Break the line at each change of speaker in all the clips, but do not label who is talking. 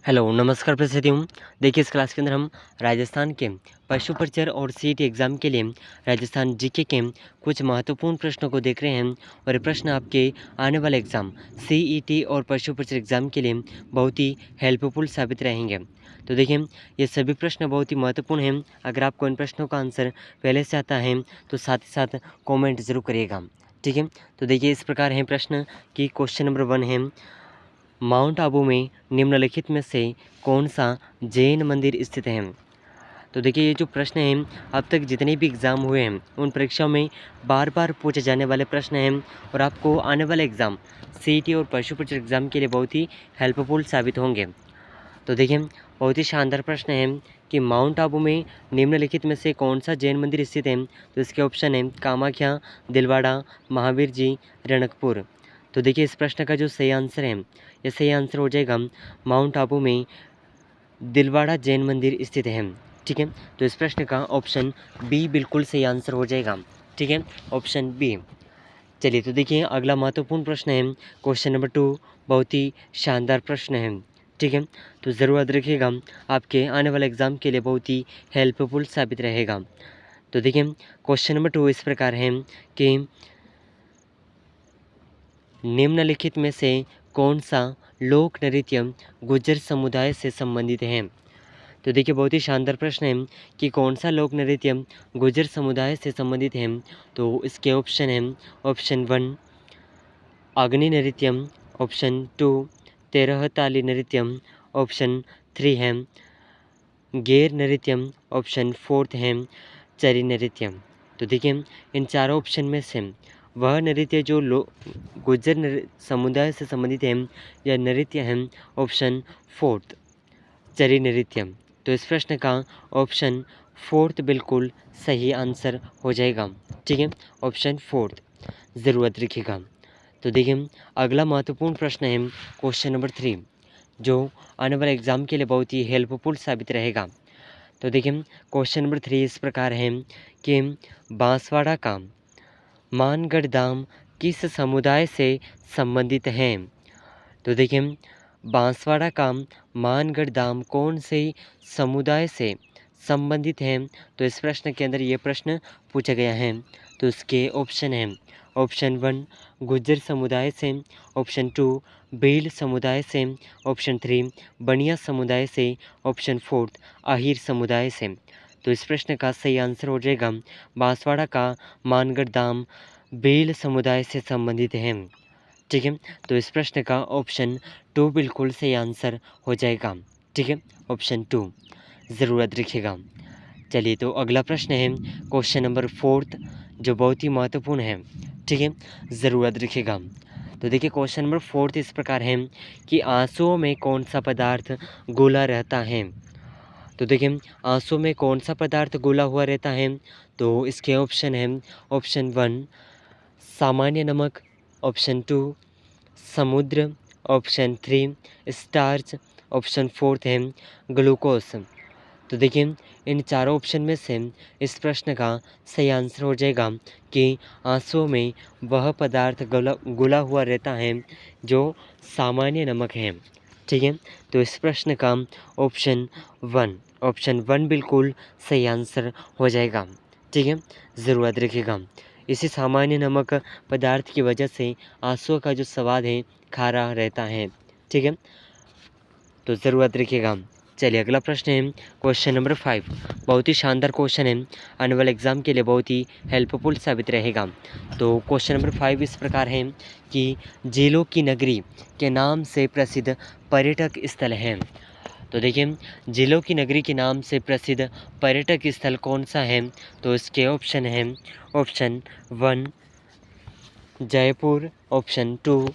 Hello, नमस्कार प्रस्तुतियों। देखिए इस क्लास के अंदर हम राजस्थान के पशु परिचर और सीईटी एग्ज़ाम के लिए राजस्थान जीके के कुछ महत्वपूर्ण प्रश्नों को देख रहे हैं और ये प्रश्न आपके आने वाले एग्ज़ाम सीईटी और पशु परिचर एग्ज़ाम के लिए बहुत ही हेल्पफुल साबित रहेंगे। तो देखिए ये सभी प्रश्न बहुत ही महत्वपूर्ण हैं। अगर आपको इन प्रश्नों का आंसर पहले से आता है तो साथ ही साथ कॉमेंट ज़रूर करिएगा, ठीक है। तो देखिए इस प्रकार है प्रश्न कि क्वेश्चन नंबर 1 है, माउंट आबू में निम्नलिखित में से कौन सा जैन मंदिर स्थित है? तो देखिए ये जो प्रश्न हैं अब तक जितने भी एग्ज़ाम हुए हैं उन परीक्षाओं में बार बार पूछे जाने वाले प्रश्न हैं और आपको आने वाले एग्ज़ाम सीईटी और पशु परिचर एग्ज़ाम के लिए बहुत ही हेल्पफुल साबित होंगे। तो देखिए बहुत ही शानदार प्रश्न है कि माउंट आबू में निम्नलिखित में से कौन सा जैन मंदिर स्थित है? तो इसके ऑप्शन है कामाख्या, दिलवाड़ा, महावीर जी, रणकपुर। तो देखिए इस प्रश्न का जो सही आंसर है, ये सही आंसर हो जाएगा माउंट आबू में दिलवाड़ा जैन मंदिर स्थित है, ठीक है। तो इस प्रश्न का ऑप्शन बी बिल्कुल सही आंसर हो जाएगा, ठीक है, ऑप्शन बी। चलिए तो देखिए अगला महत्वपूर्ण प्रश्न है क्वेश्चन नंबर 2, बहुत ही शानदार प्रश्न है, ठीक है। तो ज़रूर याद रखिएगा, आपके आने वाले एग्ज़ाम के लिए बहुत ही हेल्पफुल साबित रहेगा। तो देखिए क्वेश्चन नंबर 2 इस प्रकार है कि निम्नलिखित में से कौन सा लोक नृत्य गुज्जर समुदाय से संबंधित है? तो देखिए बहुत ही शानदार प्रश्न है कि कौन सा लोक नृत्य गुज्जर समुदाय से संबंधित है? तो इसके ऑप्शन हैं ऑप्शन 1 अग्नि नृत्यम, ऑप्शन 2 तेरह ताली नृत्यम, ऑप्शन 3 है गैर नृत्यम, ऑप्शन 4 है चरी नृत्यम। तो देखिए इन चारों ऑप्शन में से वह नृत्य जो गुज्जर समुदाय से संबंधित है यह नृत्य है ऑप्शन 4 चरी नृत्यम। तो इस प्रश्न का ऑप्शन 4 बिल्कुल सही आंसर हो जाएगा, ठीक है, ऑप्शन 4 ज़रूरत रखिएगा। तो देखिए अगला महत्वपूर्ण प्रश्न है क्वेश्चन नंबर 3, जो आने वाले एग्ज़ाम के लिए बहुत ही हेल्पफुल साबित रहेगा। तो देखिए क्वेश्चन नंबर 3 इस प्रकार है कि बांसवाड़ा का मानगढ़ धाम किस समुदाय से संबंधित है? तो देखिए बांसवाड़ा का मानगढ़ धाम कौन से समुदाय से संबंधित है? तो इस प्रश्न के अंदर ये प्रश्न पूछा गया है। तो इसके ऑप्शन हैं ऑप्शन 1 गुज्जर समुदाय से, ऑप्शन 2 भील समुदाय से, ऑप्शन 3 बनिया समुदाय से, ऑप्शन 4 आहिर समुदाय से। तो इस प्रश्न का सही आंसर हो जाएगा बांसवाड़ा का मानगढ़ धाम भील समुदाय से संबंधित है, ठीक है। तो इस प्रश्न का ऑप्शन 2 बिल्कुल सही आंसर हो जाएगा, ठीक है, ऑप्शन 2 ज़रूरत रखिएगा। चलिए तो अगला प्रश्न है क्वेश्चन नंबर 4 जो बहुत ही महत्वपूर्ण है, ठीक है, ज़रूरत रखिएगा। तो देखिए क्वेश्चन नंबर 4 इस प्रकार है कि आंसुओं में कौन सा पदार्थ घुला रहता है? तो देखिए आंसू में कौन सा पदार्थ घुला हुआ रहता है? तो इसके ऑप्शन है ऑप्शन 1 सामान्य नमक, ऑप्शन 2 समुद्र, ऑप्शन 3 स्टार्च, ऑप्शन 4 है ग्लूकोज। तो देखिए इन चारों ऑप्शन में से इस प्रश्न का सही आंसर हो जाएगा कि आंसुओं में वह पदार्थ घुला हुआ रहता है जो सामान्य नमक है, ठीक है। तो इस प्रश्न का ऑप्शन 1 बिल्कुल सही आंसर हो जाएगा, ठीक है, ज़रूरत रखिएगा। इसी सामान्य नमक पदार्थ की वजह से आंसुओं का जो स्वाद है खारा रहता है, ठीक है, तो ज़रूरत रखिएगा। चलिए अगला प्रश्न है क्वेश्चन नंबर 5, बहुत ही शानदार क्वेश्चन है, आने वाले एग्ज़ाम के लिए बहुत ही हेल्पफुल साबित रहेगा। तो क्वेश्चन नंबर 5 इस प्रकार है कि झीलों की नगरी के नाम से प्रसिद्ध पर्यटक स्थल है? तो देखिए झीलों की नगरी के नाम से प्रसिद्ध पर्यटक स्थल कौन सा है? तो इसके ऑप्शन हैं option 1 Jaipur, option 2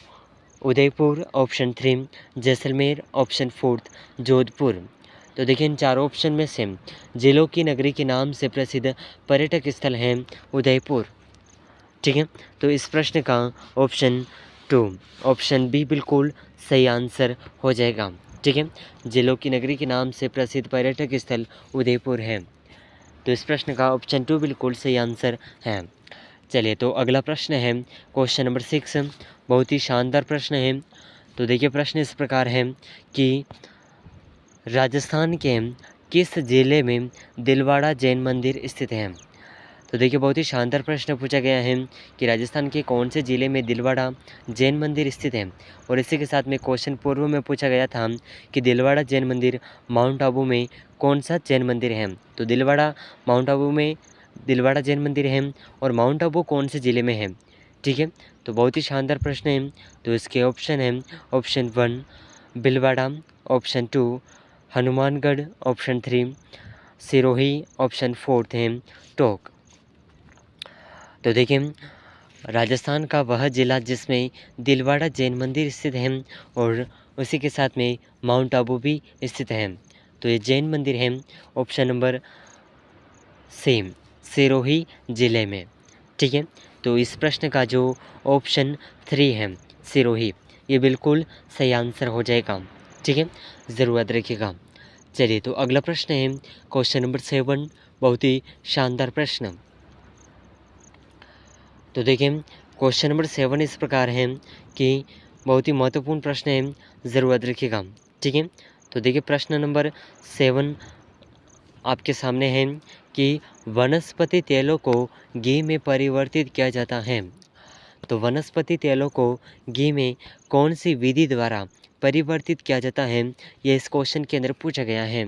Udaipur, option 3 Jaisalmer, option 4 Jodhpur. तो देखिए इन चारों ऑप्शन में से झीलों की नगरी के नाम से प्रसिद्ध पर्यटक स्थल है उदयपुर, ठीक है। तो इस प्रश्न का ऑप्शन 2 ऑप्शन बी बिल्कुल सही आंसर हो जाएगा, ठीक है। झीलों की नगरी के नाम से प्रसिद्ध पर्यटक स्थल उदयपुर है। तो इस प्रश्न का ऑप्शन 2 बिल्कुल सही आंसर है। चलिए तो अगला प्रश्न है क्वेश्चन नंबर 6, बहुत ही शानदार प्रश्न है। तो देखिए प्रश्न इस प्रकार है कि राजस्थान के किस जिले में दिलवाड़ा जैन मंदिर स्थित है? तो देखिए बहुत ही शानदार प्रश्न पूछा गया है कि राजस्थान के कौन से ज़िले में दिलवाड़ा जैन मंदिर स्थित है। और इसी के साथ में क्वेश्चन पूर्व में पूछा गया था कि दिलवाड़ा जैन मंदिर माउंट आबू में कौन सा जैन मंदिर है। तो दिलवाड़ा माउंट आबू में दिलवाड़ा जैन मंदिर है और माउंट आबू कौन से ज़िले में है। ठीक है, तो बहुत ही शानदार प्रश्न है। तो इसके ऑप्शन है option 1 Bhilwara, option 2 Hanumangarh, option 3 Sirohi, option 4 है टोंक। तो देखिए राजस्थान का वह ज़िला जिसमें दिलवाड़ा जैन मंदिर स्थित है और उसी के साथ में माउंट आबू भी स्थित है। तो ये जैन मंदिर है ऑप्शन नंबर सेम सिरोही ज़िले में। ठीक है, तो इस प्रश्न का जो ऑप्शन 3 है सिरोही, ये बिल्कुल सही आंसर हो जाएगा। ठीक है, ज़रूर याद रखिएगा। चलिए तो अगला प्रश्न है क्वेश्चन नंबर 7, बहुत ही शानदार प्रश्न। तो देखिए क्वेश्चन नंबर 7 इस प्रकार है कि बहुत ही महत्वपूर्ण प्रश्न है, ज़रूर याद रखिएगा। ठीक है, तो देखिए प्रश्न नंबर 7 आपके सामने है कि वनस्पति तेलों को घी में परिवर्तित किया जाता है। तो वनस्पति तेलों को घी में कौन सी विधि द्वारा परिवर्तित किया जाता है, ये इस क्वेश्चन के अंदर पूछा गया है।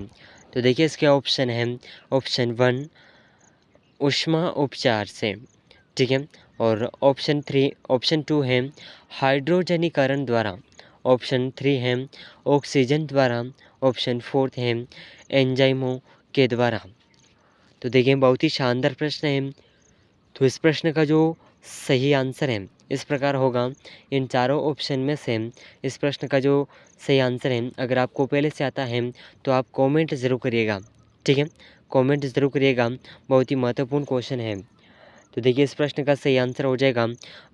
तो देखिए इसके ऑप्शन है ऑप्शन 1 ऊष्मा उपचार से। ठीक है, और ऑप्शन 2 है हाइड्रोजनीकरण द्वारा, ऑप्शन 3 है ऑक्सीजन द्वारा, ऑप्शन 4 है एंजाइमों के द्वारा। तो देखिए बहुत ही शानदार प्रश्न है। तो इस प्रश्न का जो सही आंसर है इस प्रकार होगा, इन चारों ऑप्शन में से इस प्रश्न का जो सही आंसर है, अगर आपको पहले से आता है तो आप कमेंट ज़रूर करिएगा। ठीक है, कमेंट ज़रूर करिएगा, बहुत ही महत्वपूर्ण क्वेश्चन है। तो देखिए इस प्रश्न का सही आंसर हो जाएगा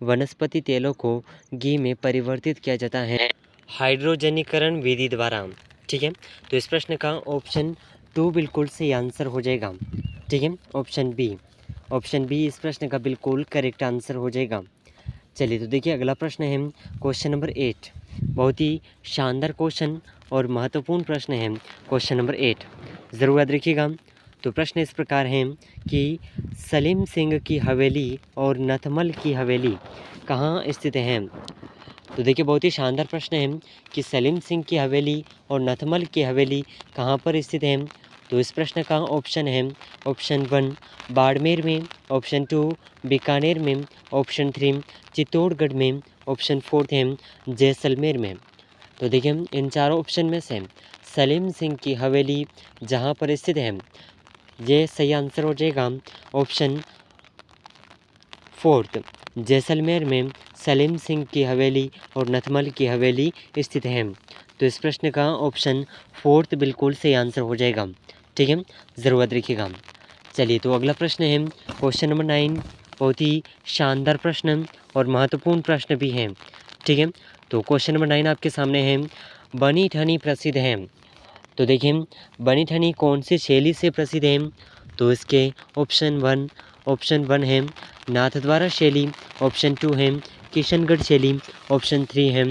वनस्पति तेलों को घी में परिवर्तित किया जाता है हाइड्रोजनीकरण विधि द्वारा। ठीक है, तो इस प्रश्न का ऑप्शन 2 बिल्कुल सही आंसर हो जाएगा। ठीक है, ऑप्शन बी इस प्रश्न का बिल्कुल करेक्ट आंसर हो जाएगा। चलिए तो देखिए अगला प्रश्न है क्वेश्चन नंबर 8, बहुत ही शानदार क्वेश्चन और महत्वपूर्ण प्रश्न है क्वेश्चन नंबर 8, ज़रूर याद रखिएगा। तो प्रश्न इस प्रकार है कि सलीम सिंह की हवेली और नथमल की हवेली कहाँ स्थित हैं। तो देखिए बहुत ही शानदार प्रश्न है कि सलीम सिंह की हवेली और नथमल की हवेली कहाँ पर स्थित है। तो इस प्रश्न का ऑप्शन है ऑप्शन 1 बाड़मेर में, ऑप्शन 2 बीकानेर में, ऑप्शन 3 चित्तौड़गढ़ में, ऑप्शन 4 है जैसलमेर में। तो देखिए इन चारों ऑप्शन में से सलीम सिंह की हवेली जहाँ पर स्थित है, ये सही आंसर हो जाएगा ऑप्शन 4 जैसलमेर में सलीम सिंह की हवेली और नथमल की हवेली स्थित है। तो इस प्रश्न का ऑप्शन 4 बिल्कुल सही आंसर हो जाएगा। ठीक है, ज़रूर याद रखिएगा। चलिए तो अगला प्रश्न है क्वेश्चन नंबर 9, बहुत ही शानदार प्रश्न और महत्वपूर्ण प्रश्न भी है। ठीक है, तो क्वेश्चन नंबर 9 आपके सामने है बनी ठनी प्रसिद्ध है। तो देखिए बनी ठनी कौन सी शैली से प्रसिद्ध है। तो इसके ऑप्शन 1 है नाथद्वारा शैली, ऑप्शन 2 है किशनगढ़ शैली, ऑप्शन 3 है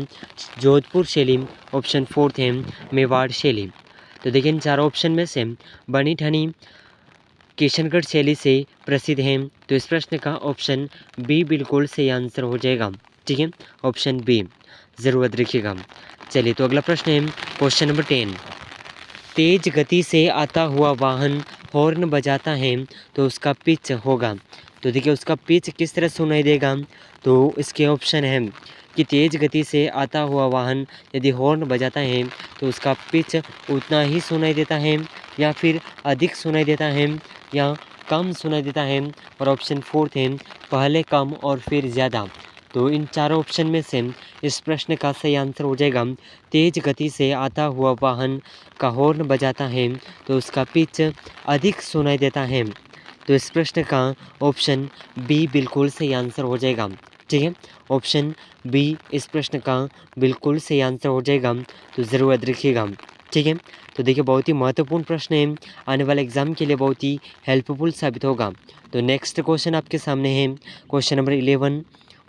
जोधपुर शैली, ऑप्शन 4 है मेवाड़ शैली। तो देखिए इन चारों ऑप्शन में से बनी ठनी किशनगढ़ शैली से प्रसिद्ध है। तो इस प्रश्न का ऑप्शन बी बिल्कुल सही आंसर हो जाएगा। ठीक है, ऑप्शन बी ज़रूर याद रखिएगा। चलिए तो अगला प्रश्न है क्वेश्चन नंबर 10, तेज गति से आता हुआ वाहन हॉर्न बजाता है तो उसका पिच होगा। तो देखिए उसका पिच किस तरह सुनाई देगा। तो इसके ऑप्शन है कि तेज गति से आता हुआ वाहन यदि हॉर्न बजाता है तो उसका पिच उतना ही सुनाई देता है, या फिर अधिक सुनाई देता है, या कम सुनाई देता है, और ऑप्शन 4 है पहले कम और फिर ज़्यादा। तो इन चारों ऑप्शन में से इस प्रश्न का सही आंसर हो जाएगा तेज गति से आता हुआ वाहन का हॉर्न बजाता है तो उसका पिच अधिक सुनाई देता है। तो इस प्रश्न का ऑप्शन बी बिल्कुल सही आंसर हो जाएगा। ठीक है, ऑप्शन बी इस प्रश्न का बिल्कुल सही आंसर हो जाएगा, तो ज़रूर याद रखिएगा। ठीक है, तो देखिए बहुत ही महत्वपूर्ण प्रश्न है, आने वाले एग्ज़ाम के लिए बहुत ही हेल्पफुल साबित होगा। तो नेक्स्ट क्वेश्चन आपके सामने है क्वेश्चन नंबर 11,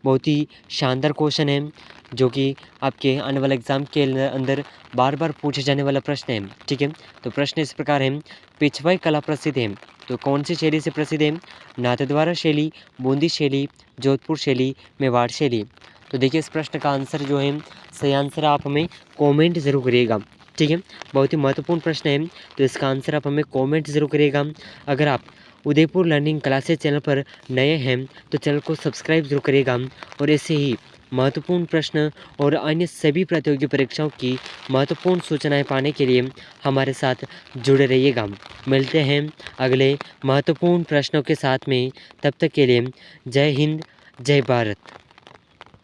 बहुत ही शानदार क्वेश्चन है, जो कि आपके आने वाले एग्ज़ाम के अंदर बार बार पूछे जाने वाला प्रश्न है। ठीक है, तो प्रश्न इस प्रकार है, पिछवाई कला प्रसिद्ध है, तो कौन सी शैली से प्रसिद्ध है? नाथद्वारा शैली, बूंदी शैली, जोधपुर शैली, मेवाड़ शैली। तो देखिए इस प्रश्न का आंसर जो है, सही आंसर आप हमें कमेंट ज़रूर करिएगा। ठीक है, बहुत ही महत्वपूर्ण प्रश्न है, तो इसका आंसर आप हमें कमेंट ज़रूर करिएगा। अगर आप उदयपुर लर्निंग क्लासेस चैनल पर नए हैं तो चैनल को सब्सक्राइब जरूर करिएगा, और ऐसे ही महत्वपूर्ण प्रश्न और अन्य सभी प्रतियोगी परीक्षाओं की महत्वपूर्ण सूचनाएं पाने के लिए हमारे साथ जुड़े रहिएगा। मिलते हैं अगले महत्वपूर्ण प्रश्नों के साथ में, तब तक के लिए जय हिंद, जय भारत।